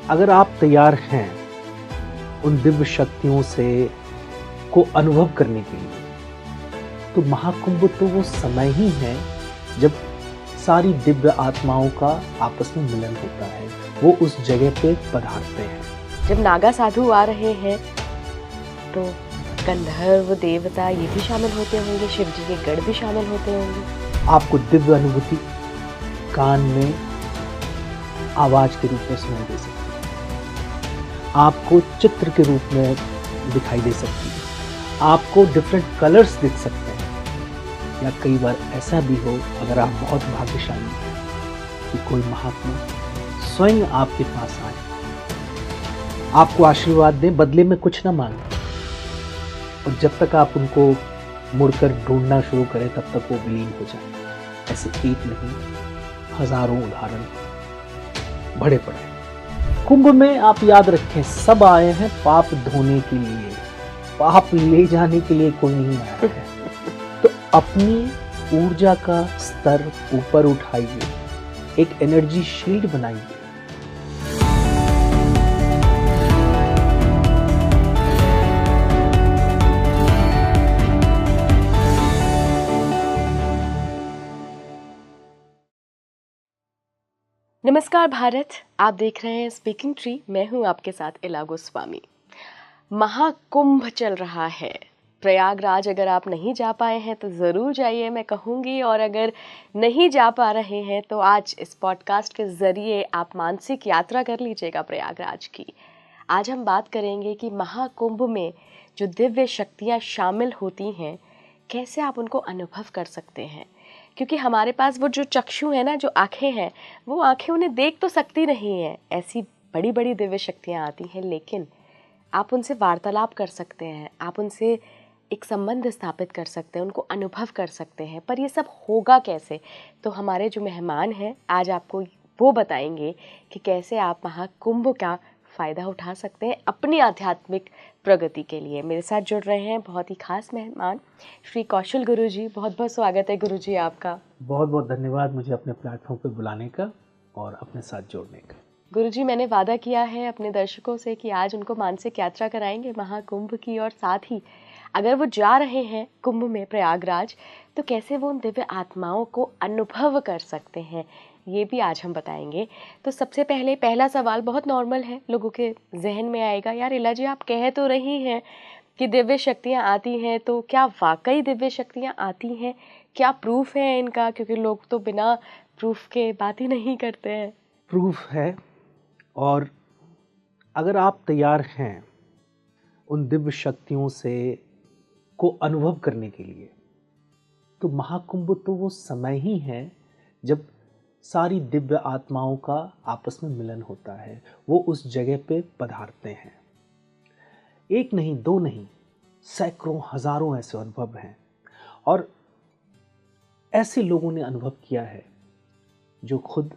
अगर आप तैयार हैं उन दिव्य शक्तियों से को अनुभव करने के लिए, तो महाकुंभ तो वो समय ही है जब सारी दिव्य आत्माओं का आपस में मिलन होता है। वो उस जगह पे पधारते हैं। जब नागा साधु आ रहे हैं तो गंधर्व देवता ये भी शामिल होते होंगे, शिव जी के गढ़ भी शामिल होते होंगे। आपको दिव्य अनुभूति कान में आवाज के रूप में सुनाई दे सकती है, आपको चित्र के रूप में दिखाई दे सकती है, आपको डिफरेंट कलर्स दिख सकते हैं, या कई बार ऐसा भी हो, अगर आप बहुत भाग्यशाली हैं, कि कोई महात्मा स्वयं आपके पास आए, आपको आशीर्वाद दें, बदले में कुछ ना मांगे, और जब तक आप उनको मुड़कर ढूंढना शुरू करें तब तक वो विलीन हो जाए। ऐसे एक नहीं, हजारों उदाहरण बड़े पड़े। कुंभ में आप याद रखें, सब आए हैं पाप धोने के लिए, पाप ले जाने के लिए कोई नहीं आया है। तो अपनी ऊर्जा का स्तर ऊपर उठाइए, एक एनर्जी शील्ड बनाइए। नमस्कार भारत, आप देख रहे हैं स्पीकिंग ट्री। मैं हूं आपके साथ इला गोस्वामी। महाकुंभ चल रहा है प्रयागराज। अगर आप नहीं जा पाए हैं तो ज़रूर जाइए, मैं कहूँगी। और अगर नहीं जा पा रहे हैं तो आज इस पॉडकास्ट के ज़रिए आप मानसिक यात्रा कर लीजिएगा प्रयागराज की। आज हम बात करेंगे कि महाकुंभ में जो दिव्य शक्तियाँ शामिल होती हैं, कैसे आप उनको अनुभव कर सकते हैं। क्योंकि हमारे पास वो जो चक्षु है ना, जो आँखें हैं, वो आँखें उन्हें देख तो सकती नहीं हैं। ऐसी बड़ी बड़ी दिव्य शक्तियाँ आती हैं, लेकिन आप उनसे वार्तालाप कर सकते हैं, आप उनसे एक संबंध स्थापित कर सकते हैं, उनको अनुभव कर सकते हैं। पर ये सब होगा कैसे? तो हमारे जो मेहमान हैं आज आपको वो बताएंगे कि कैसे आप महाकुंभ का फ़ायदा उठा सकते हैं अपनी आध्यात्मिक प्रगति के लिए। मेरे साथ जुड़ रहे हैं बहुत ही खास मेहमान श्री कौशल गुरुजी। बहुत बहुत स्वागत है गुरुजी आपका। बहुत बहुत धन्यवाद मुझे अपने प्लेटफॉर्म पर बुलाने का और अपने साथ जोड़ने का। गुरुजी, मैंने वादा किया है अपने दर्शकों से कि आज उनको मानसिक यात्रा कराएंगे महाकुंभ की, और साथ ही अगर वो जा रहे हैं कुंभ में प्रयागराज तो कैसे वो उन दिव्य आत्माओं को अनुभव कर सकते हैं, ये भी आज हम बताएंगे। तो सबसे पहले पहला सवाल बहुत नॉर्मल है, लोगों के जहन में आएगा, यार इला जी आप कह तो रही हैं कि दिव्य शक्तियाँ आती हैं, तो क्या वाकई दिव्य शक्तियाँ आती हैं? क्या प्रूफ है इनका? क्योंकि लोग तो बिना प्रूफ के बात ही नहीं करते हैं। प्रूफ है, और अगर आप तैयार हैं उन दिव्य शक्तियों से को अनुभव करने के लिए, तो महाकुंभ तो वो समय ही है जब सारी दिव्य आत्माओं का आपस में मिलन होता है। वो उस जगह पे पधारते हैं। एक नहीं, दो नहीं, सैकड़ों हजारों ऐसे अनुभव हैं, और ऐसे लोगों ने अनुभव किया है जो खुद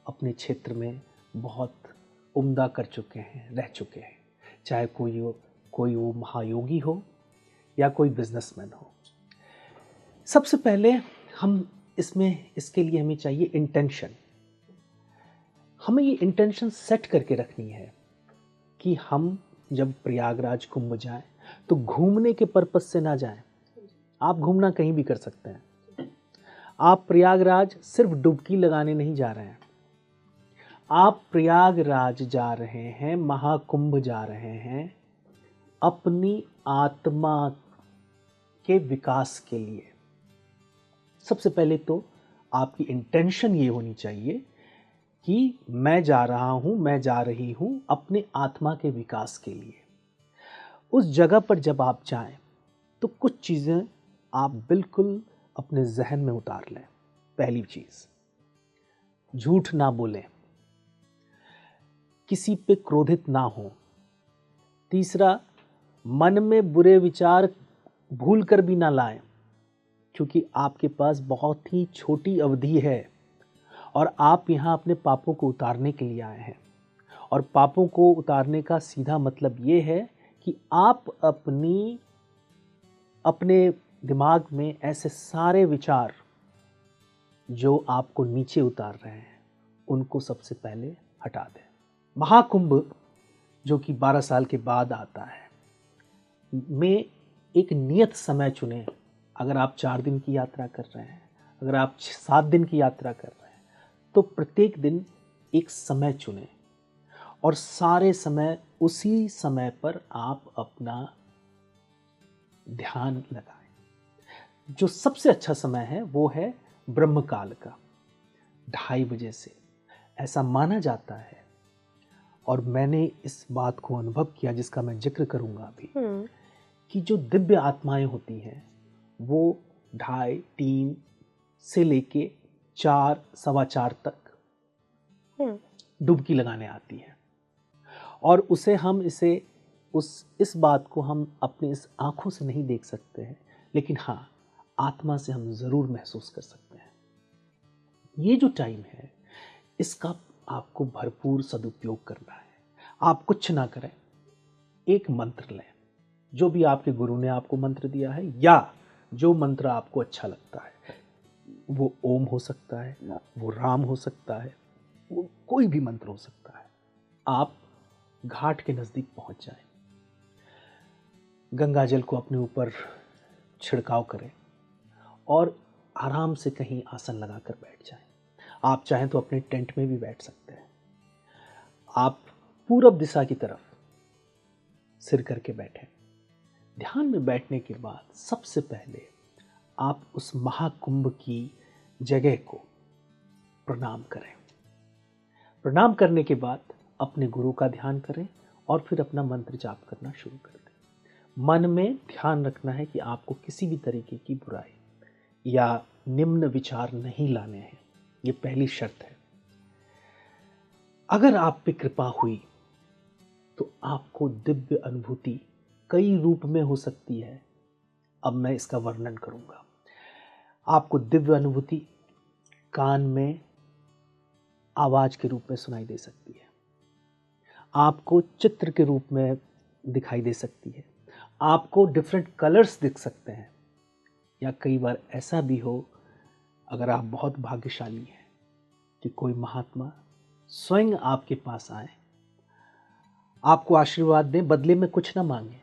अपने क्षेत्र में बहुत उम्दा कर चुके हैं, रह चुके हैं। चाहे कोई वो महायोगी हो या कोई बिजनेसमैन हो। सबसे पहले हम इसके लिए हमें चाहिए इंटेंशन। हमें ये इंटेंशन सेट करके रखनी है कि हम जब प्रयागराज कुंभ जाएं तो घूमने के पर्पस से ना जाएं। आप घूमना कहीं भी कर सकते हैं। आप प्रयागराज सिर्फ डुबकी लगाने नहीं जा रहे हैं, आप प्रयागराज जा रहे हैं, महाकुंभ जा रहे हैं अपनी आत्मा के विकास के लिए। सबसे पहले तो आपकी इंटेंशन ये होनी चाहिए कि मैं जा रहा हूं, मैं जा रही हूं अपने आत्मा के विकास के लिए। उस जगह पर जब आप जाएं तो कुछ चीजें आप बिल्कुल अपने जहन में उतार लें। पहली चीज, झूठ ना बोलें, किसी पे क्रोधित ना हो। तीसरा, मन में बुरे विचार भूल कर भी ना लाएं, क्योंकि आपके पास बहुत ही छोटी अवधि है और आप यहाँ अपने पापों को उतारने के लिए आए हैं। और पापों को उतारने का सीधा मतलब ये है कि आप अपने दिमाग में ऐसे सारे विचार जो आपको नीचे उतार रहे हैं उनको सबसे पहले हटा दें। महाकुंभ जो कि 12 साल के बाद आता है, में एक नियत समय चुने। अगर आप 4 दिन की यात्रा कर रहे हैं, अगर आप 7 दिन की यात्रा कर रहे हैं, तो प्रत्येक दिन एक समय चुने और सारे समय उसी समय पर आप अपना ध्यान लगाएं। जो सबसे अच्छा समय है वो है ब्रह्म काल का, 2:30 बजे से, ऐसा माना जाता है। और मैंने इस बात को अनुभव किया, जिसका मैं जिक्र करूंगा अभी, कि जो दिव्य आत्माएं होती हैं वो 2:30, 3 से लेके 4, 4:15 तक डुबकी लगाने आती है। और उसे हम इस बात को हम अपनी इस आंखों से नहीं देख सकते हैं, लेकिन हाँ, आत्मा से हम जरूर महसूस कर सकते हैं। ये जो टाइम है, इसका आपको भरपूर सदुपयोग करना है। आप कुछ ना करें, एक मंत्र लें, जो भी आपके गुरु ने आपको मंत्र दिया है, या जो मंत्र आपको अच्छा लगता है। वो ओम हो सकता है, वो राम हो सकता है, वो कोई भी मंत्र हो सकता है। आप घाट के नजदीक पहुंच जाएं, गंगा जल को अपने ऊपर छिड़काव करें और आराम से कहीं आसन लगाकर बैठ जाएं। आप चाहें तो अपने टेंट में भी बैठ सकते हैं। आप पूरब दिशा की तरफ सिर करके बैठें। ध्यान में बैठने के बाद सबसे पहले आप उस महाकुंभ की जगह को प्रणाम करें। प्रणाम करने के बाद अपने गुरु का ध्यान करें और फिर अपना मंत्र जाप करना शुरू कर दें। मन में ध्यान रखना है कि आपको किसी भी तरीके की बुराई या निम्न विचार नहीं लाने हैं। ये पहली शर्त है। अगर आप पे कृपा हुई तो आपको दिव्य अनुभूति कई रूप में हो सकती है। अब मैं इसका वर्णन करूंगा। आपको दिव्य अनुभूति कान में आवाज के रूप में सुनाई दे सकती है, आपको चित्र के रूप में दिखाई दे सकती है, आपको डिफरेंट कलर्स दिख सकते हैं, या कई बार ऐसा भी हो, अगर आप बहुत भाग्यशाली हैं, कि कोई महात्मा स्वयं आपके पास आए, आपको आशीर्वाद दें, बदले में कुछ ना मांगे,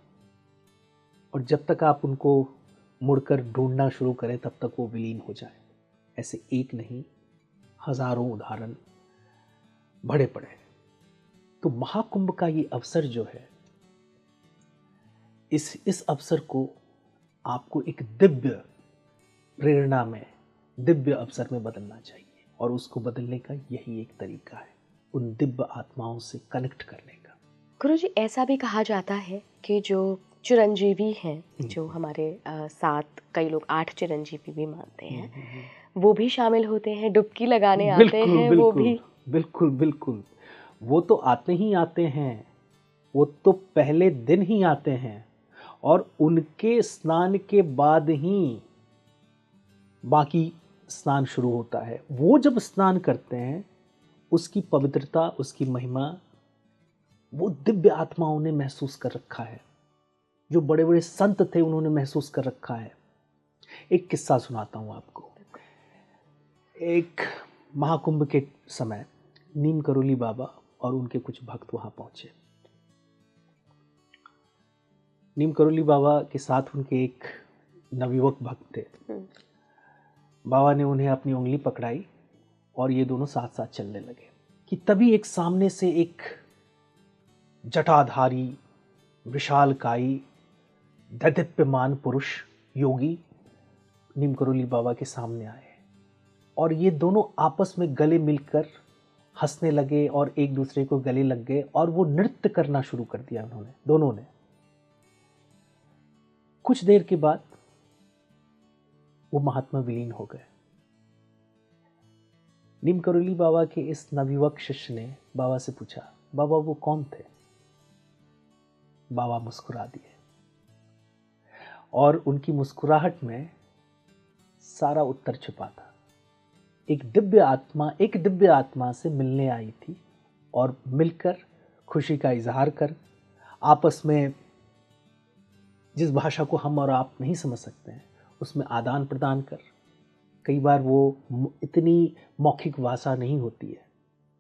और जब तक आप उनको मुड़कर ढूंढना शुरू करें तब तक वो विलीन हो जाए। ऐसे एक नहीं, हजारों उदाहरण बड़े पड़े। तो महाकुंभ का ये अवसर जो है, इस अवसर को आपको एक दिव्य प्रेरणा में, दिव्य अवसर में बदलना चाहिए। और उसको बदलने का यही एक तरीका है, उन दिव्य आत्माओं से कनेक्ट करने का। गुरुजी, ऐसा भी कहा जाता है कि जो चिरंजीवी हैं, जो हमारे साथ कई लोग 8 चिरंजीवी भी मानते हैं, वो भी शामिल होते हैं, डुबकी लगाने आते हैं। वो भी बिल्कुल बिल्कुल, वो तो आते ही आते हैं, वो तो पहले दिन ही आते हैं, और उनके स्नान के बाद ही बाकी स्नान शुरू होता है। वो जब स्नान करते हैं, उसकी पवित्रता, उसकी महिमा, वो दिव्य आत्माओं ने महसूस कर रखा है। जो बड़े बड़े संत थे, उन्होंने महसूस कर रखा है। एक किस्सा सुनाता हूं आपको। एक महाकुंभ के समय नीम करोली बाबा और उनके कुछ भक्त वहां पहुंचे। नीम करोली बाबा के साथ उनके एक नवयुवक भक्त थे। बाबा ने उन्हें अपनी उंगली पकड़ाई और ये दोनों साथ साथ चलने लगे, कि तभी एक सामने से एक जटाधारी, विशालकायी, दैदीप्यमान पुरुष योगी नीम करोली बाबा के सामने आए, और ये दोनों आपस में गले मिलकर हंसने लगे और एक दूसरे को गले लग गए, और वो नृत्य करना शुरू कर दिया उन्होंने, दोनों ने। कुछ देर के बाद वो महात्मा विलीन हो गए। नीम करोली बाबा के इस नवयुवक शिष्य ने बाबा से पूछा, बाबा वो कौन थे? बाबा मुस्कुरा दिए, और उनकी मुस्कुराहट में सारा उत्तर छिपा था। एक दिव्य आत्मा से मिलने आई थी, और मिलकर खुशी का इजहार कर, आपस में जिस भाषा को हम और आप नहीं समझ सकते हैं, उसमें आदान प्रदान कर, कई बार वो इतनी मौखिक भाषा नहीं होती है,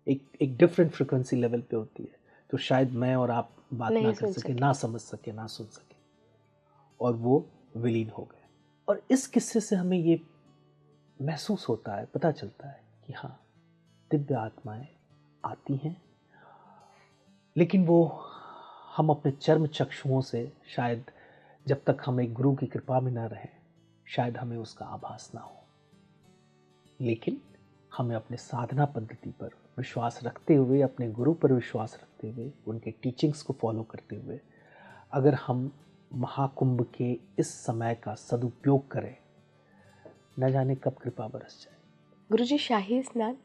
एक डिफरेंट फ्रिक्वेंसी लेवल पे होती है, तो शायद मैं और आप बात ना कर सके, ना समझ सके, ना सुन सके, और वो विलीन हो गए। और इस किस्से से हमें ये महसूस होता है, पता चलता है कि हाँ, दिव्य आत्माएं आती हैं, लेकिन वो हम अपने चर्म चक्षुओं से शायद जब तक हम एक गुरु की कृपा में ना रहें, शायद हमें उसका आभास ना हो। लेकिन हमें अपने साधना पद्धति पर विश्वास रखते हुए, अपने गुरु पर विश्वास रखते हुए, उनके टीचिंग्स को फॉलो करते हुए, अगर हम महाकुंभ के इस समय का सदुपयोग करें, न जाने कब कृपा बरस जाए। गुरुजी, शाही स्नान,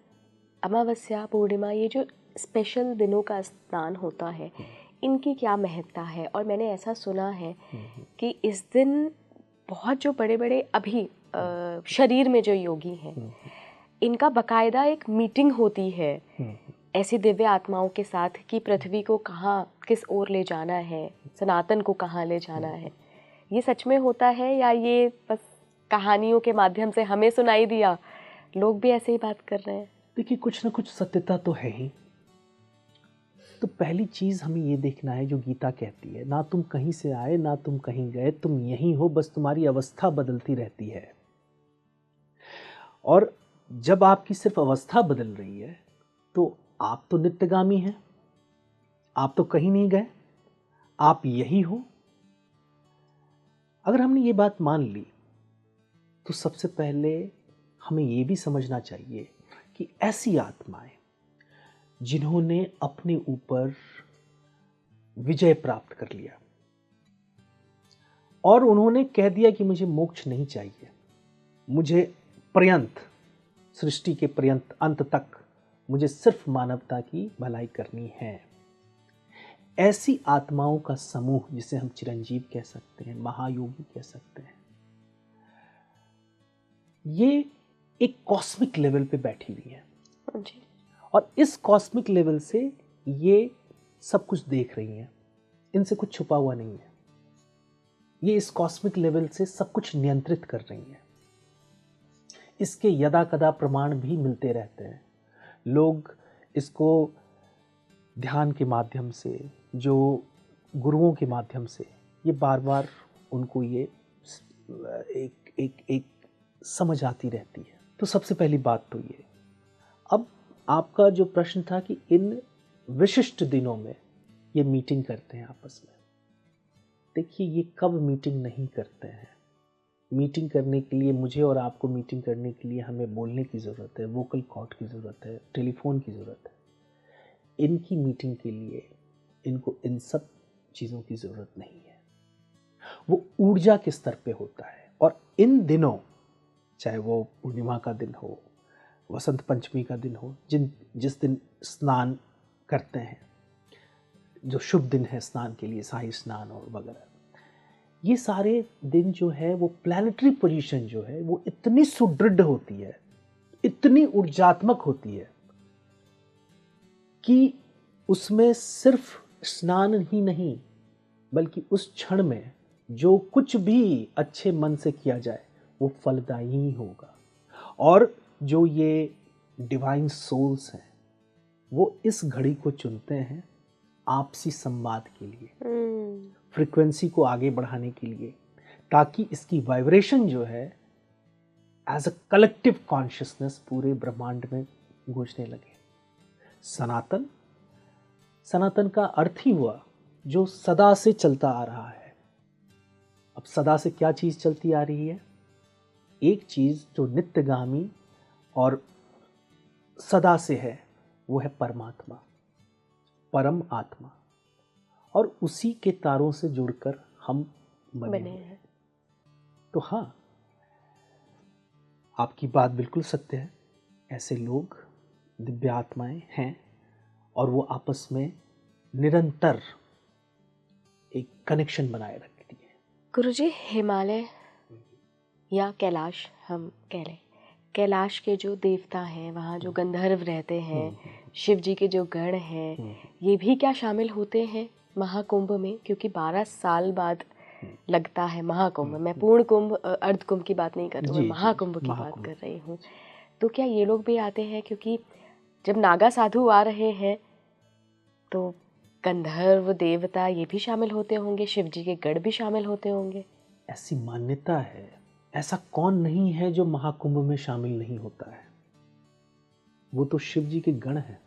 अमावस्या, पूर्णिमा, ये जो स्पेशल दिनों का स्नान होता है, इनकी क्या महत्ता है? और मैंने ऐसा सुना है कि इस दिन बहुत जो बड़े बड़े अभी शरीर में जो योगी हैं, इनका बकायदा एक मीटिंग होती है ऐसी दिव्य आत्माओं के साथ कि पृथ्वी को कहाँ, किस ओर ले जाना है, सनातन को कहाँ ले जाना है। ये सच में होता है या ये बस कहानियों के माध्यम से हमें सुनाई दिया, लोग भी ऐसे ही बात कर रहे हैं? देखिए, कुछ ना कुछ सत्यता तो है ही। तो पहली चीज हमें ये देखना है जो गीता कहती है, ना तुम कहीं से आए ना तुम कहीं गए, तुम यहीं हो, बस तुम्हारी अवस्था बदलती रहती है। और जब आपकी सिर्फ अवस्था बदल रही है तो आप तो नित्यगामी हैं, आप तो कहीं नहीं गए, आप यही हो। अगर हमने ये बात मान ली तो सबसे पहले हमें ये भी समझना चाहिए कि ऐसी आत्माएं जिन्होंने अपने ऊपर विजय प्राप्त कर लिया और उन्होंने कह दिया कि मुझे मोक्ष नहीं चाहिए, मुझे पर्यंत, सृष्टि के पर्यंत, अंत तक मुझे सिर्फ मानवता की भलाई करनी है, ऐसी आत्माओं का समूह, जिसे हम चिरंजीव कह सकते हैं, महायोगी कह सकते हैं, ये एक कॉस्मिक लेवल पे बैठी हुई है और इस कॉस्मिक लेवल से ये सब कुछ देख रही हैं, इनसे कुछ छुपा हुआ नहीं है। ये इस कॉस्मिक लेवल से सब कुछ नियंत्रित कर रही हैं। इसके यदा कदा प्रमाण भी मिलते रहते हैं। लोग इसको ध्यान के माध्यम से, जो गुरुओं के माध्यम से, ये बार बार उनको ये एक एक एक समझ आती रहती है। तो सबसे पहली बात तो ये। अब आपका जो प्रश्न था कि इन विशिष्ट दिनों में ये मीटिंग करते हैं आपस में, देखिए ये कब मीटिंग नहीं करते हैं। मीटिंग करने के लिए, मुझे और आपको मीटिंग करने के लिए हमें बोलने की ज़रूरत है, वोकल कॉर्ड की ज़रूरत है, टेलीफोन की ज़रूरत है। इनकी मीटिंग के लिए इनको इन सब चीज़ों की ज़रूरत नहीं है। वो ऊर्जा के स्तर पे होता है। और इन दिनों, चाहे वो पूर्णिमा का दिन हो, वसंत पंचमी का दिन हो, जिस दिन स्नान करते हैं, जो शुभ दिन है स्नान के लिए, शाही स्नान और वगैरह, ये सारे दिन जो है वो प्लैनेटरी पोजीशन जो है वो इतनी सुदृढ़ होती है, इतनी ऊर्जात्मक होती है कि उसमें सिर्फ स्नान ही नहीं, बल्कि उस क्षण में जो कुछ भी अच्छे मन से किया जाए वो फलदायी ही होगा। और जो ये डिवाइन सोल्स हैं वो इस घड़ी को चुनते हैं आपसी संवाद के लिए, फ्रीक्वेंसी को आगे बढ़ाने के लिए, ताकि इसकी वाइब्रेशन जो है एज अ कलेक्टिव कॉन्शियसनेस पूरे ब्रह्मांड में गूंजने लगे। सनातन, सनातन का अर्थ ही हुआ जो सदा से चलता आ रहा है। अब सदा से क्या चीज चलती आ रही है? एक चीज जो नित्यगामी और सदा से है, वो है परमात्मा, परम आत्मा। और उसी के तारों से जुड़कर हम बने हैं। तो हाँ, आपकी बात बिल्कुल सत्य है। ऐसे लोग, दिव्य आत्माएं हैं और वो आपस में निरंतर एक कनेक्शन बनाए रखती है। गुरुजी, हिमालय या कैलाश हम कह लें, कैलाश के जो देवता हैं, वहाँ जो गंधर्व रहते हैं, शिव जी के जो गण हैं, ये भी क्या शामिल होते हैं महाकुंभ में? क्योंकि 12 साल बाद लगता है महाकुंभ। मैं पूर्ण कुंभ, अर्ध कुंभ की बात नहीं कर रही हूँ, मैं महाकुंभ की बात कर रही हूँ। तो क्या ये लोग भी आते हैं? क्योंकि जब नागा साधु आ रहे हैं तो गंधर्व देवता ये भी शामिल होते होंगे, शिव जी के गढ़ भी शामिल होते होंगे। ऐसी मान्यता है, ऐसा कौन नहीं है जो महाकुंभ में शामिल नहीं होता है। वो तो शिव जी के गण हैं,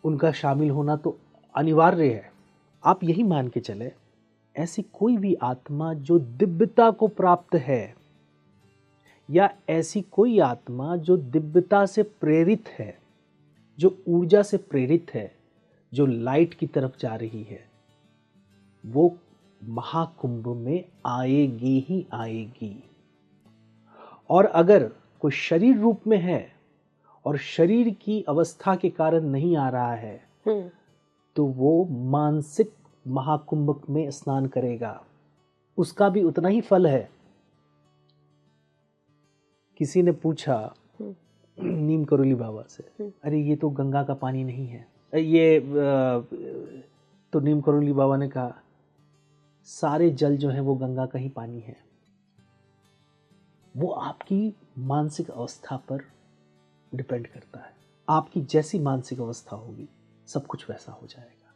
उनका शामिल होना तो अनिवार्य है। आप यही मान के चले, ऐसी कोई भी आत्मा जो दिव्यता को प्राप्त है, या ऐसी कोई आत्मा जो दिव्यता से प्रेरित है, जो ऊर्जा से प्रेरित है, जो लाइट की तरफ जा रही है, वो महाकुंभ में आएगी ही आएगी। और अगर कोई शरीर रूप में है और शरीर की अवस्था के कारण नहीं आ रहा है, तो वो मानसिक महाकुंभ में स्नान करेगा, उसका भी उतना ही फल है। किसी ने पूछा नीम करोली बाबा से, अरे ये तो गंगा का पानी नहीं है ये, तो नीम करोली बाबा ने कहा सारे जल जो है वो गंगा का ही पानी है। वो आपकी मानसिक अवस्था पर डिपेंड करता है। आपकी जैसी मानसिक अवस्था होगी सब कुछ वैसा हो जाएगा।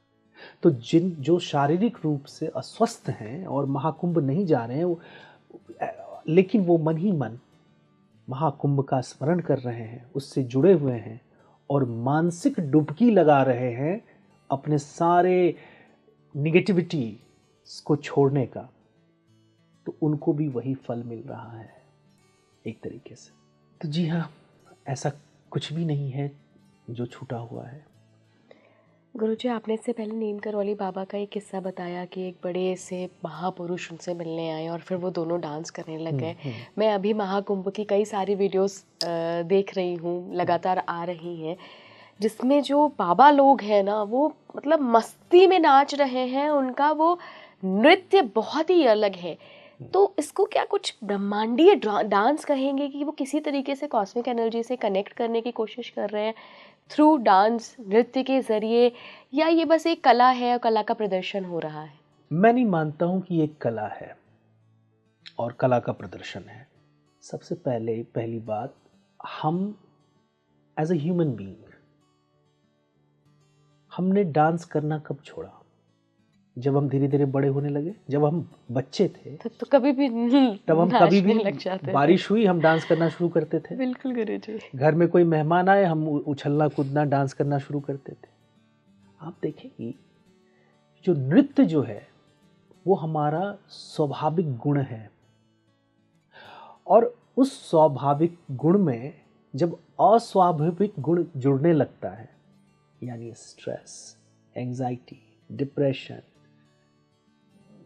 तो जो शारीरिक रूप से अस्वस्थ हैं और महाकुंभ नहीं जा रहे हैं, लेकिन वो मन ही मन महाकुंभ का स्मरण कर रहे हैं, उससे जुड़े हुए हैं और मानसिक डुबकी लगा रहे हैं अपने सारे निगेटिविटी को छोड़ने का, तो उनको भी वही फल मिल रहा है एक तरीके से। तो जी हाँ, ऐसा कुछ भी नहीं है जो छूटा हुआ है। गुरुजी, आपने इससे पहले नीम करौली बाबा का एक किस्सा बताया कि एक बड़े से महापुरुष उनसे मिलने आए और फिर वो दोनों डांस करने लग गए। मैं अभी महाकुंभ की कई सारी वीडियोस देख रही हूँ, लगातार आ रही हैं, जिसमें जो बाबा लोग हैं ना, वो मतलब मस्ती में नाच रहे हैं, उनका वो नृत्य बहुत ही अलग है। तो इसको क्या कुछ ब्रह्मांडीय डांस कहेंगे कि वो किसी तरीके से कॉस्मिक एनर्जी से कनेक्ट करने की कोशिश कर रहे हैं थ्रू डांस, नृत्य के जरिए, या ये बस एक कला है और कला का प्रदर्शन हो रहा है? मैं नहीं मानता हूं कि ये कला है और कला का प्रदर्शन है। सबसे पहली बात, हम एज ए ह्यूमन बीइंग हमने डांस करना कब छोड़ा? जब हम धीरे धीरे बड़े होने लगे। जब हम बच्चे थे तो कभी भी तब हम कभी भी लग जाते बारिश हुई हम डांस करना शुरू करते थे। बिल्कुल गुरुजी। घर में कोई मेहमान आए हम उछलना कूदना डांस करना शुरू करते थे। आप देखेंगी जो नृत्य जो है वो हमारा स्वाभाविक गुण है, और उस स्वाभाविक गुण में जब अस्वाभाविक गुण जुड़ने लगता है, यानी स्ट्रेस, एंजाइटी, डिप्रेशन,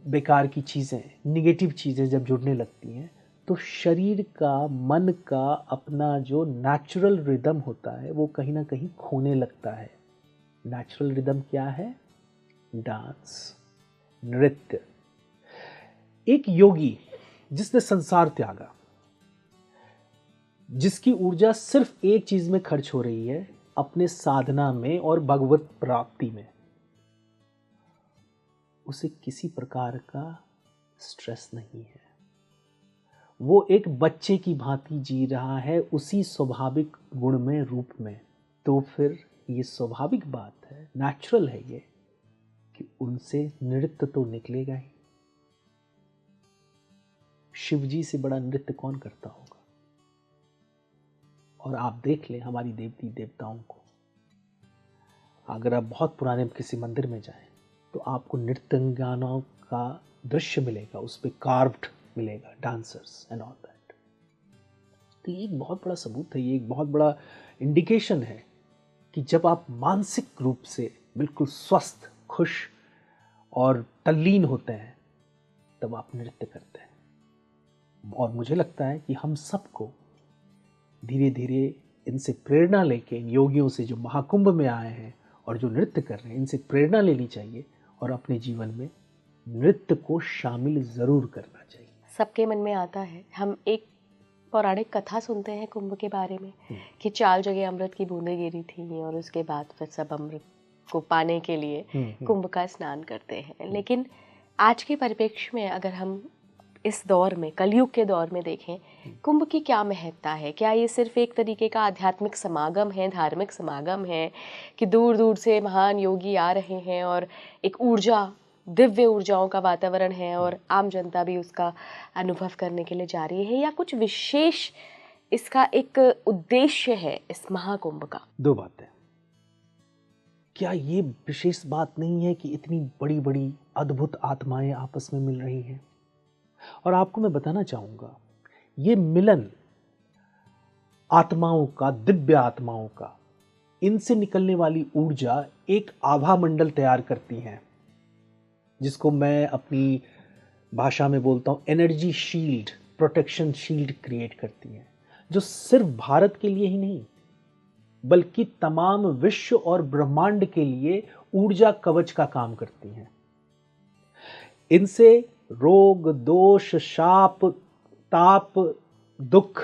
बेकार की चीज़ें, निगेटिव चीज़ें जब जुड़ने लगती हैं, तो शरीर का, मन का अपना जो नेचुरल रिदम होता है वो कहीं ना कहीं खोने लगता है। नेचुरल रिदम क्या है? डांस, नृत्य। एक योगी जिसने संसार त्यागा, जिसकी ऊर्जा सिर्फ एक चीज में खर्च हो रही है, अपने साधना में और भगवत प्राप्ति में, उसे किसी प्रकार का स्ट्रेस नहीं है। वो एक बच्चे की भांति जी रहा है उसी स्वाभाविक गुण में, रूप में। तो फिर ये स्वाभाविक बात है, नेचुरल है ये, कि उनसे नृत्य तो निकलेगा ही। शिव जी से बड़ा नृत्य कौन करता होगा? और आप देख लें हमारी देवती देवताओं को, अगर आप बहुत पुराने किसी मंदिर में जाएं तो आपको नृत्यंगनाओं का दृश्य मिलेगा, उस पर कार्व्ड मिलेगा, डांसर्स एंड ऑल दैट। तो ये एक बहुत बड़ा सबूत है, ये एक बहुत बड़ा इंडिकेशन है कि जब आप मानसिक रूप से बिल्कुल स्वस्थ, खुश और तल्लीन होते हैं तब आप नृत्य करते हैं। और मुझे लगता है कि हम सबको धीरे धीरे इनसे प्रेरणा लेके, इन योगियों से जो महाकुंभ में आए हैं और जो नृत्य कर रहे हैं, इनसे प्रेरणा लेनी चाहिए और अपने जीवन में नृत्य को शामिल जरूर करना चाहिए। सबके मन में आता है, हम एक पौराणिक कथा सुनते हैं कुंभ के बारे में कि 4 जगह अमृत की बूंदें गिरी थी और उसके बाद फिर सब अमृत को पाने के लिए कुंभ का स्नान करते हैं। लेकिन आज के परिप्रेक्ष्य में अगर हम इस दौर में, कलयुग के दौर में देखें, कुंभ की क्या महत्ता है? क्या ये सिर्फ एक तरीके का आध्यात्मिक समागम है, धार्मिक समागम है, कि दूर दूर से महान योगी आ रहे हैं और एक ऊर्जा, दिव्य ऊर्जाओं का वातावरण है और आम जनता भी उसका अनुभव करने के लिए जा रही है, या कुछ विशेष इसका एक उद्देश्य है इस महाकुंभ का? दो बातें। क्या ये विशेष बात नहीं है कि इतनी बड़ी बड़ी अद्भुत आत्माएं आपस में मिल रही हैं? और आपको मैं बताना चाहूंगा, ये मिलन आत्माओं का, दिव्य आत्माओं का, इनसे निकलने वाली ऊर्जा एक आभा मंडल तैयार करती है, जिसको मैं अपनी भाषा में बोलता हूं energy shield, protection shield create करती है, जो सिर्फ भारत के लिए ही नहीं बल्कि तमाम विश्व और ब्रह्मांड के लिए ऊर्जा कवच का काम करती हैं। इनसे रोग, दोष, शाप, ताप, दुख,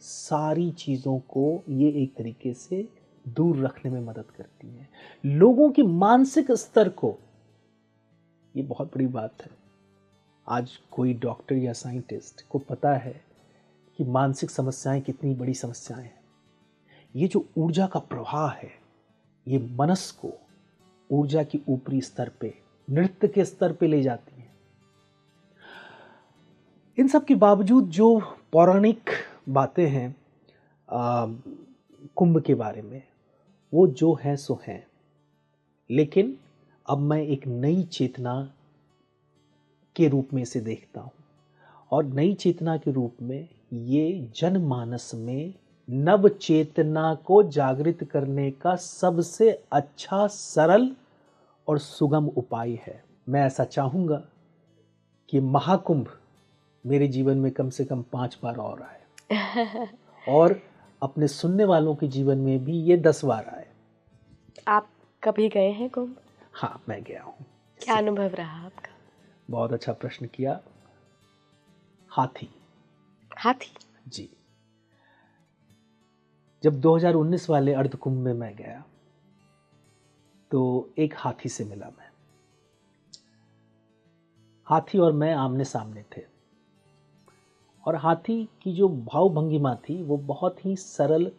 सारी चीजों को ये एक तरीके से दूर रखने में मदद करती है। लोगों की मानसिक स्तर को, ये बहुत बड़ी बात है, आज कोई डॉक्टर या साइंटिस्ट को पता है कि मानसिक समस्याएं कितनी बड़ी समस्याएं हैं। ये जो ऊर्जा का प्रवाह है, ये मनस को ऊर्जा की ऊपरी स्तर पे, नृत्य के स्तर पे ले जाती है। इन सब के बावजूद जो पौराणिक बातें हैं कुंभ के बारे में, वो जो है सो है। लेकिन अब मैं एक नई चेतना के रूप में इसे देखता हूं, और नई चेतना के रूप में ये जनमानस में नव चेतना को जागृत करने का सबसे अच्छा, सरल और सुगम उपाय है। मैं ऐसा चाहूंगा कि महाकुंभ मेरे जीवन में कम से कम 5 बार और आए और अपने सुनने वालों के जीवन में भी ये 10 बार आए। आप कभी गए हैं कुंभ? हाँ, मैं गया हूँ। क्या अनुभव रहा आपका? बहुत अच्छा प्रश्न किया। हाथी जी, जब 2019 वाले अर्ध कुंभ में मैं गया तो एक हाथी से मिला मैं। हाथी और मैं आमने सामने थे, और हाथी की जो भाव भंगिमा थी वो बहुत ही सरल,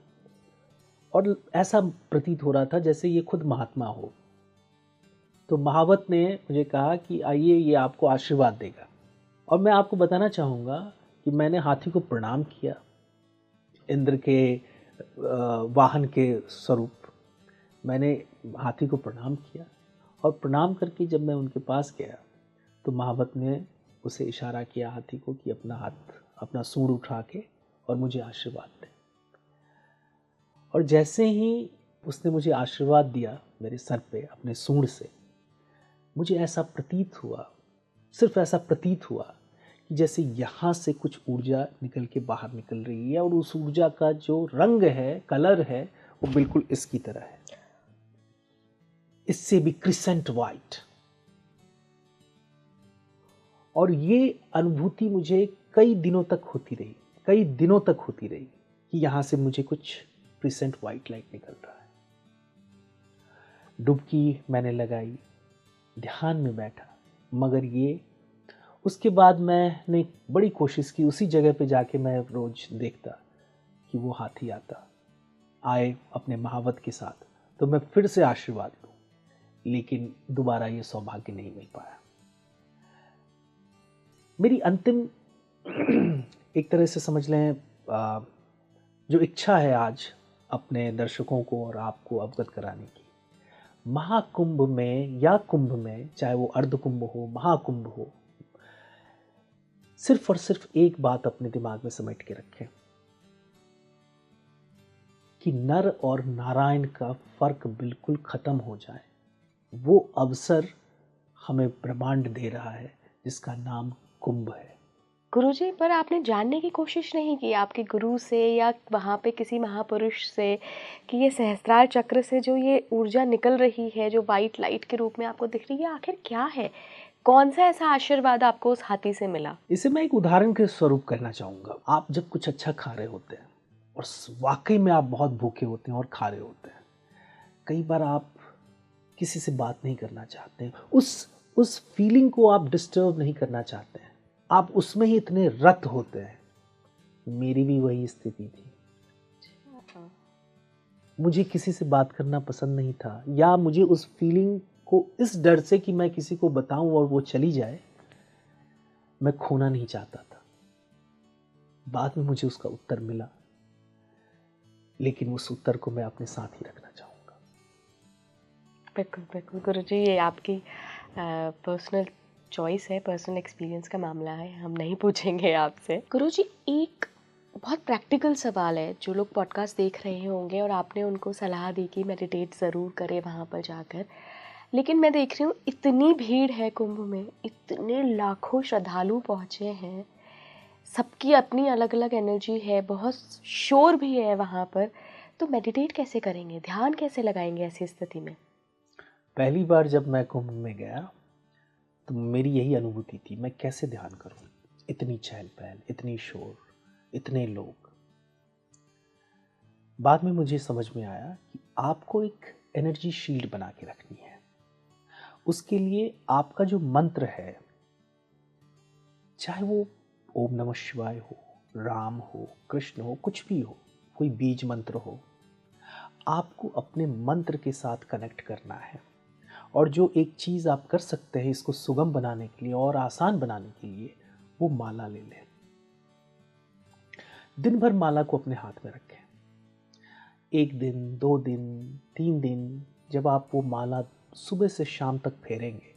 और ऐसा प्रतीत हो रहा था जैसे ये खुद महात्मा हो। तो महावत ने मुझे कहा कि आइए, ये आपको आशीर्वाद देगा। और मैं आपको बताना चाहूँगा कि मैंने हाथी को प्रणाम किया, इंद्र के वाहन के स्वरूप मैंने हाथी को प्रणाम किया। और प्रणाम करके जब मैं उनके पास गया तो महावत ने उसे इशारा किया हाथी को कि अपना हाथ, अपना सूंड उठा के और मुझे आशीर्वाद दे। और जैसे ही उसने मुझे आशीर्वाद दिया मेरे सर पे अपने सूंड से, मुझे ऐसा प्रतीत हुआ, सिर्फ ऐसा प्रतीत हुआ कि जैसे यहाँ से कुछ ऊर्जा निकल के बाहर निकल रही है, और उस ऊर्जा का जो रंग है, कलर है, वो बिल्कुल इसकी तरह है, इससे भी क्रिसेंट वाइट। और ये अनुभूति मुझे कई दिनों तक होती रही कि यहाँ से मुझे कुछ क्रिसेंट वाइट लाइट निकल रहा है। डुबकी मैंने लगाई, ध्यान में बैठा, मगर ये, उसके बाद मैंने बड़ी कोशिश की उसी जगह पे जाके मैं रोज देखता कि वो हाथी आए अपने महावत के साथ, तो मैं फिर से आशीर्वाद लूं, लेकिन दोबारा ये सौभाग्य नहीं मिल पाया। मेरी अंतिम एक तरह से समझ लें जो इच्छा है आज अपने दर्शकों को और आपको अवगत कराने की, महाकुंभ में या कुंभ में, चाहे वो अर्ध कुंभ हो, महाकुंभ हो, सिर्फ और सिर्फ एक बात अपने दिमाग में समेट के रखें कि नर और नारायण का फर्क बिल्कुल खत्म हो जाए। वो अवसर हमें ब्रह्मांड दे रहा है जिसका नाम कुंभ है। गुरुजी, पर आपने जानने की कोशिश नहीं की आपके गुरु से या वहाँ पे किसी महापुरुष से कि ये सहस्त्रार चक्र से जो ये ऊर्जा निकल रही है, जो वाइट लाइट के रूप में आपको दिख रही है, आखिर क्या है? कौन सा ऐसा आशीर्वाद आपको उस हाथी से मिला? इसे मैं एक उदाहरण के स्वरूप कहना चाहूँगा। आप जब कुछ अच्छा खा रहे होते हैं और वाकई में आप बहुत भूखे होते हैं और खा रहे होते हैं, कई बार आप किसी से बात नहीं करना चाहते हैं, उस फीलिंग को आप डिस्टर्ब नहीं करना चाहते हैं, आप उसमें ही इतने रत होते हैं। मेरी भी वही स्थिति थी। मुझे किसी से बात करना पसंद नहीं था, या मुझे उस फीलिंग को इस डर से कि मैं किसी को बताऊं और वो चली जाए, मैं खोना नहीं चाहता था। बाद में मुझे उसका उत्तर मिला, लेकिन उस उत्तर को मैं अपने साथ ही रखना चाहूँगा। बिल्कुल बिल्कुल गुरुजी, ये आपकी पर्सनल चॉइस है, पर्सनल एक्सपीरियंस का मामला है, हम नहीं पूछेंगे आपसे। गुरुजी, एक बहुत प्रैक्टिकल सवाल है, जो लोग पॉडकास्ट देख रहे होंगे और आपने उनको सलाह दी कि मेडिटेट ज़रूर करें वहाँ पर जाकर, लेकिन मैं देख रही हूँ इतनी भीड़ है कुंभ में, इतने लाखों श्रद्धालु पहुँचे हैं, सबकी अपनी अलग अलग एनर्जी है, बहुत शोर भी है वहाँ पर, तो मेडिटेट कैसे करेंगे, ध्यान कैसे लगाएंगे ऐसी स्थिति में? पहली बार जब मैं कुंभ में गया तो मेरी यही अनुभूति थी, मैं कैसे ध्यान करूं, इतनी चहल पहल, इतनी शोर, इतने लोग। बाद में मुझे समझ में आया कि आपको एक एनर्जी शील्ड बना के रखनी है। उसके लिए आपका जो मंत्र है, चाहे वो ओम नमः शिवाय हो, राम हो, कृष्ण हो, कुछ भी हो, कोई बीज मंत्र हो, आपको अपने मंत्र के साथ कनेक्ट करना है। और जो एक चीज़ आप कर सकते हैं इसको सुगम बनाने के लिए और आसान बनाने के लिए, वो माला ले लें। दिन भर माला को अपने हाथ में रखें। 1 दिन, 2 दिन, 3 दिन, जब आप वो माला सुबह से शाम तक फेरेंगे,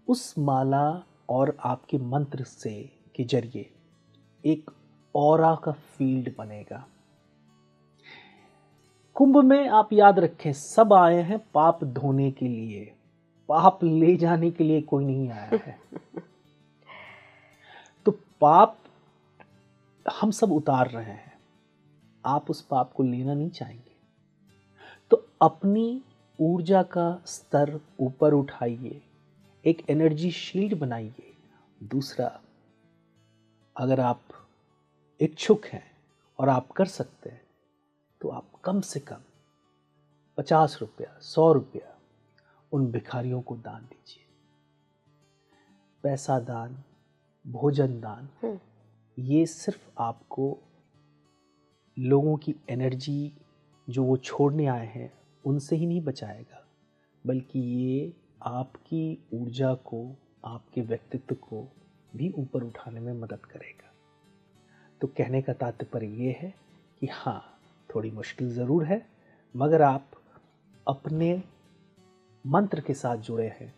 उस माला और आपके मंत्र से के जरिए एक ऑरा का फील्ड बनेगा। कुंभ में आप याद रखें, सब आए हैं पाप धोने के लिए, पाप ले जाने के लिए कोई नहीं आया है। तो पाप हम सब उतार रहे हैं, आप उस पाप को लेना नहीं चाहेंगे, तो अपनी ऊर्जा का स्तर ऊपर उठाइए, एक एनर्जी शील्ड बनाइए। दूसरा, अगर आप इच्छुक हैं और आप कर सकते हैं, तो आप कम से कम 50 रुपया, 100 रुपया उन भिखारियों को दान दीजिए। पैसा दान, भोजन दान, ये सिर्फ आपको लोगों की एनर्जी जो वो छोड़ने आए हैं उनसे ही नहीं बचाएगा, बल्कि ये आपकी ऊर्जा को, आपके व्यक्तित्व को भी ऊपर उठाने में मदद करेगा। तो कहने का तात्पर्य ये है कि हाँ, थोड़ी मुश्किल ज़रूर है, मगर आप अपने मंत्र के साथ जुड़े हैं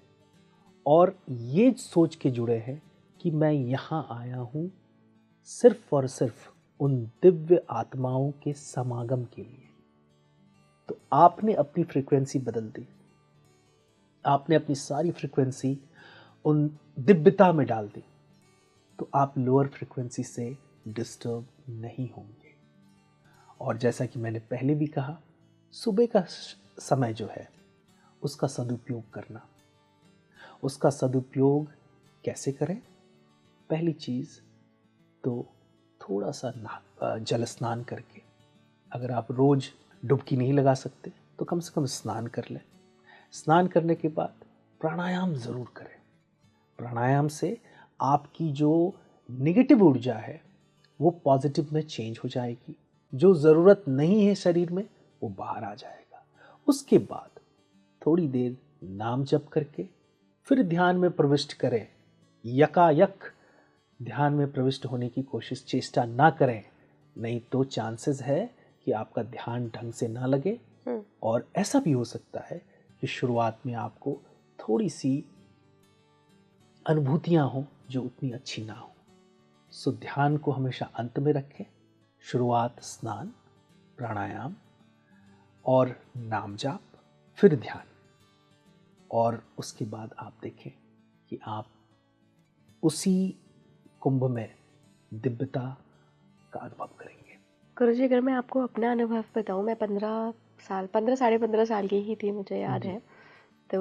और ये सोच के जुड़े हैं कि मैं यहाँ आया हूँ सिर्फ और सिर्फ उन दिव्य आत्माओं के समागम के लिए। तो आपने अपनी फ्रीक्वेंसी बदल दी, आपने अपनी सारी फ्रीक्वेंसी उन दिव्यता में डाल दी, तो आप लोअर फ्रीक्वेंसी से डिस्टर्ब नहीं होंगे। और जैसा कि मैंने पहले भी कहा, सुबह का समय जो है उसका सदुपयोग करना। उसका सदुपयोग कैसे करें? पहली चीज़ तो थोड़ा सा जल स्नान करके, अगर आप रोज़ डुबकी नहीं लगा सकते तो कम से कम स्नान कर लें। स्नान करने के बाद प्राणायाम ज़रूर करें। प्राणायाम से आपकी जो नेगेटिव ऊर्जा है वो पॉजिटिव में चेंज हो जाएगी, जो ज़रूरत नहीं है शरीर में वो बाहर आ जाएगा। उसके बाद थोड़ी देर नाम जप करके फिर ध्यान में प्रविष्ट करें। यकायक ध्यान में प्रविष्ट होने की चेष्टा ना करें, नहीं तो चांसेस है कि आपका ध्यान ढंग से ना लगे। और ऐसा भी हो सकता है कि शुरुआत में आपको थोड़ी सी अनुभूतियां हो जो उतनी अच्छी ना हो। सो ध्यान को हमेशा अंत में रखें। शुरुआत स्नान, प्राणायाम और नाम जाप, फिर ध्यान, और उसके बाद आप देखें कि आप उसी कुंभ में दिव्यता का अनुभव करेंगे। गुरुजी, अगर मैं आपको अपना अनुभव बताऊं, मैं 15 साढ़े 15 साल की ही थी, मुझे याद है। तो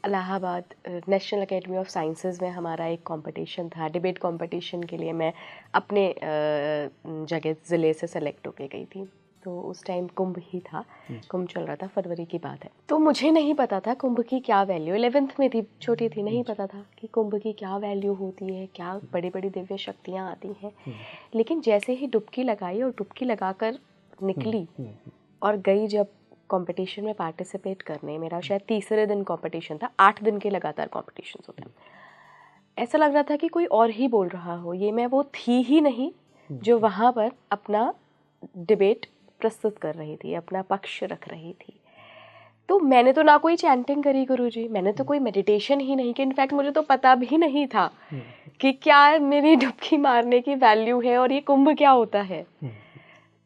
Allahabad national academy of sciences में हमारा एक कंपटीशन था, डिबेट कंपटीशन के लिए मैं अपने जगह ज़िले से सेलेक्ट होके गई थी। तो उस टाइम कुंभ ही था, कुंभ चल रहा था, फरवरी की बात है। तो मुझे नहीं पता था कुंभ की क्या वैल्यू, 11th में थी, छोटी थी, नहीं पता था कि कुंभ की क्या वैल्यू होती है, क्या बड़ी बड़ी दिव्य शक्तियाँ आती हैं। लेकिन जैसे ही डुबकी लगाई और डुबकी लगाकर निकली और गई जब कंपटीशन में पार्टिसिपेट करने, मेरा शायद तीसरे दिन कंपटीशन था, 8 दिन के लगातार कॉम्पिटिशन होते हैं, ऐसा लग रहा था कि कोई और ही बोल रहा हो, ये मैं वो थी ही नहीं जो वहाँ पर अपना डिबेट प्रस्तुत कर रही थी, अपना पक्ष रख रही थी। तो मैंने तो ना कोई चैंटिंग करी गुरुजी, मैंने तो कोई मेडिटेशन ही नहीं की, इनफैक्ट मुझे तो पता भी नहीं था कि क्या मेरी डुबकी मारने की वैल्यू है और ये कुंभ क्या होता है।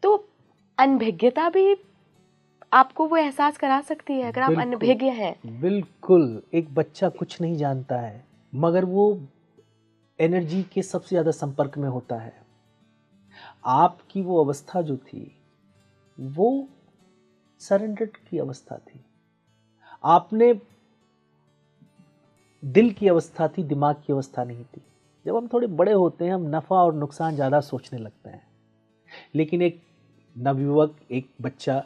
तो अनभिज्ञता भी आपको वो एहसास करा सकती है अगर आप अनभिज्ञ हैं। बिल्कुल, एक बच्चा कुछ नहीं जानता है मगर वो एनर्जी के सबसे ज़्यादा संपर्क में होता है। आपकी वो अवस्था जो थी वो सरेंडर की अवस्था थी, आपने दिल की अवस्था थी, दिमाग की अवस्था नहीं थी। जब हम थोड़े बड़े होते हैं हम नफ़ा और नुकसान ज़्यादा सोचने लगते हैं, लेकिन एक नवयुवक, एक बच्चा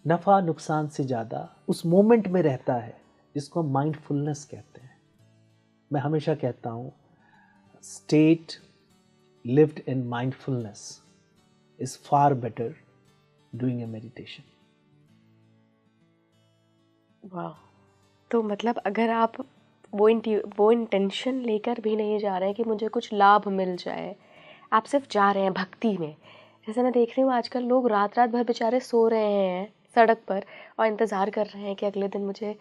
नफ़ा नुकसान से ज़्यादा उस मोमेंट में रहता है जिसको हम माइंडफुलनेस कहते हैं। मैं हमेशा कहता हूँ state lived in mindfulness is far better doing a meditation. वाह, तो मतलब अगर आप वो इंटेंशन लेकर भी नहीं जा रहे हैं कि मुझे कुछ लाभ मिल जाए, आप सिर्फ जा रहे हैं भक्ति में। जैसे मैं देख रही हूँ आजकल लोग रात रात भर बेचारे सो रहे हैं सड़क पर और इंतज़ार कर रहे हैं कि अगले दिन मुझे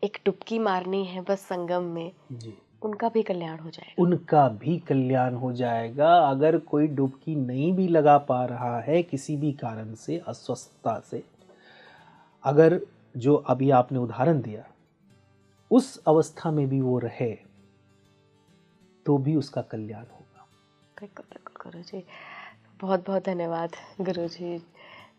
एक डुबकी मारनी है बस संगम में जी। उनका भी कल्याण हो जाएगा, उनका भी कल्याण हो जाएगा। अगर कोई डुबकी नहीं भी लगा पा रहा है किसी भी कारण से, अस्वस्थता से, अगर जो अभी आपने उदाहरण दिया उस अवस्था में भी वो रहे तो भी उसका कल्याण होगा। बिल्कुल बिल्कुल गुरुजी, बहुत बहुत धन्यवाद गुरुजी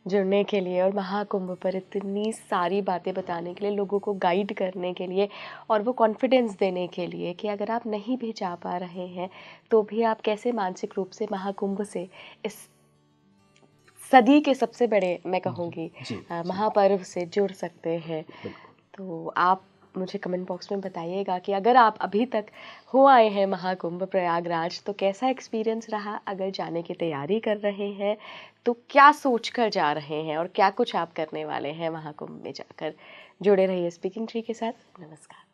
जुड़ने के लिए और महाकुंभ पर इतनी सारी बातें बताने के लिए, लोगों को गाइड करने के लिए और वो कॉन्फिडेंस देने के लिए कि अगर आप नहीं भी जा पा रहे हैं तो भी आप कैसे मानसिक रूप से महाकुंभ से, इस सदी के सबसे बड़े मैं कहूँगी महापर्व से जुड़ सकते हैं। तो आप मुझे कमेंट बॉक्स में बताइएगा कि अगर आप अभी तक हो आए हैं महाकुंभ प्रयागराज तो कैसा एक्सपीरियंस रहा, अगर जाने की तैयारी कर रहे हैं तो क्या सोच कर जा रहे हैं और क्या कुछ आप करने वाले हैं महाकुंभ में जाकर। जुड़े रहिए स्पीकिंग ट्री के साथ। नमस्कार।